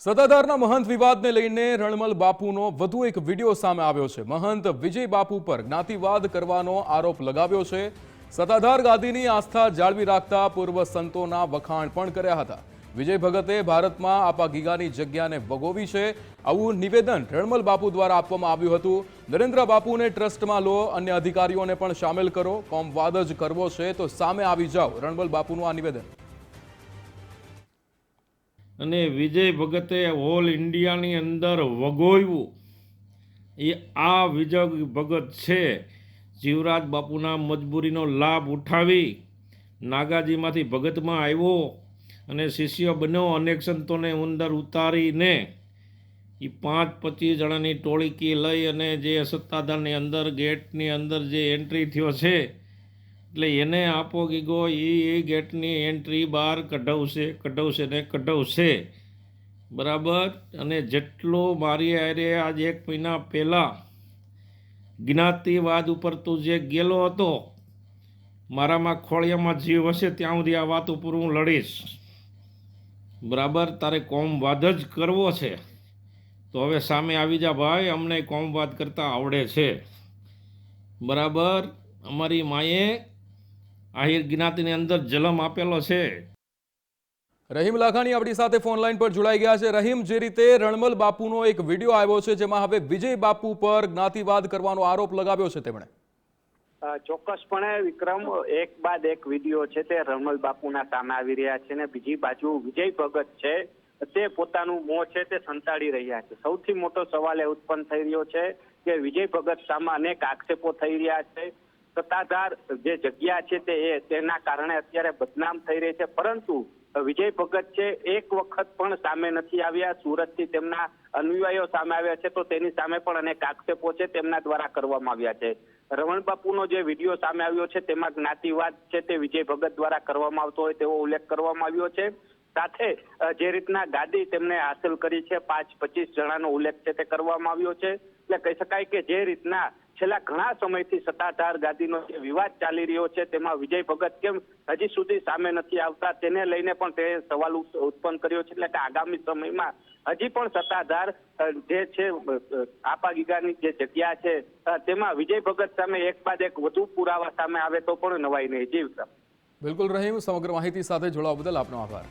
સત્તાધારના મહંત વિવાદને લઈને રણમલ બાપુનો વધુ એક વિડીયો સામે આવ્યો છે। મહંત વિજય બાપુ પર જ્ઞાતિવાદ કરવાનો આરોપ લગાવ્યો છે। સત્તાધાર ગાદીની આસ્થા જાળવી રાખતા પૂર્વ સંતોના વખાણ પણ કર્યા હતા। વિજય ભગતે ભારતમાં આપા ગીગાની જગ્યાને વગોવી છે, આવું નિવેદન રણમલ બાપુ દ્વારા આપવામાં આવ્યું હતું। નરેન્દ્ર બાપુને ટ્રસ્ટમાં લો, અન્ય અધિકારીઓને પણ સામેલ કરો, કોમવાદ જ કરવો છે તો સામે આવી જાઓ, રણમલ બાપુનું આ નિવેદન। અને વિજય ભગતે ઓલ ઇન્ડિયાની અંદર વગોવ્યું એ આ વિજય ભગત છે। જીવરાજ બાપુના મજબૂરીનો લાભ ઉઠાવી નાગાજીમાંથી ભગતમાં આવ્યો અને શિષ્ય બન્યો। અનેક સંતોને અંદર ઉતારીને એ 5-25 જણાની ટોળકી લઈ અને જે સત્તાધારની અંદર ગેટની અંદર જે એન્ટ્રી થયો છે, એટલે એને આપો ગીગો એ ગેટની એન્ટ્રી બહાર કઢાવશે ને કઢાવશે, બરાબર। અને જેટલો મારી આરે આજ 1 મહિના પહેલાં જ્ઞાતિવાદ ઉપર તું જે ગયેલો હતો, મારામાં ખોળિયામાં જીવ હશે ત્યાં સુધી આ વાત ઉપર હું લડીશ, બરાબર। તારે કોમવાદ જ કરવો છે તો હવે સામે આવી જા ભાઈ, અમને કોમવાદ કરતા આવડે છે, બરાબર। અમારી માએ આહિર જ્ઞાતિની અંદર જન્મ આપેલો છે। રહીમ લાખાણી આપણી સાથે ફોન લાઈન પર જોડાઈ ગયા છે। રહીમ, જે રીતે રણમલ બાપુનો એક વિડીયો આવ્યો છે જેમાં હવે વિજય બાપુ પર જ્ઞાતિવાદ કરવાનો આરોપ લગાવ્યો છે તેમણે। ચોક્કસપણે વિક્રમ, એક બાદ એક વિડીયો છે તે રણમલ બાપુના સામે આવી રહ્યા છે ને બીજી બાજુ વિજય ભગત છે તે પોતાનું મોં છે તે સંતાડી રહ્યા છે। સૌથી મોટો સવાલ એ ઉત્પન્ન થઈ રહ્યો છે કે વિજય ભગત સામે અનેક આક્ષેપો થઈ રહ્યા છે। સત્તાધાર જે જગ્યા છે તેના કારણે અત્યારે બદનામ થઈ રહી છે, પરંતુ વિજય ભગત છે એક વખત પણ સામે નથી આવ્યા। સુરતથી તેમના અનુયાયીઓ સામે આવ્યા છે તો તેની સામે પણ અનેક આક્ષેપો છે તેમના દ્વારા કરવામાં આવ્યા છે। રમણ બાપુનો જે વિડીયો સામે આવ્યો છે તેમાં જ્ઞાતિવાદ છે તે વિજય ભગત દ્વારા કરવામાં આવતો હોય તેવો ઉલ્લેખ કરવામાં આવ્યો છે। સાથે જે રીતના ગાદી તેમને હાંસલ કરી છે, 5-25 જણાનો ઉલ્લેખ છે તે કરવામાં આવ્યો છે। એટલે કહી શકાય કે જે રીતના છેલ્લા ઘણા સમયથી સત્તાધાર ગાદીનો જે વિવાદ ચાલી રહ્યો છે તેમાં વિજય ભગત કેમ હજી સુધી સામે નથી આવતા તેને લઈને પણ તે સવાલ ઉત્પન્ન કર્યો છે। એટલે કે આગામી સમયમાં હજી પણ સત્તાધાર જે છે આપા ગીગાની જે જગ્યા છે તેમાં વિજય ભગત સામે એક બાદ એક વધુ પુરાવા સામે આવે તો પણ નવાઈ નહીં। જી વિક્રમ। બિલકુલ રહીમ, સમગ્ર માહિતી સાથે જોડાવા બદલ આપનો આભાર।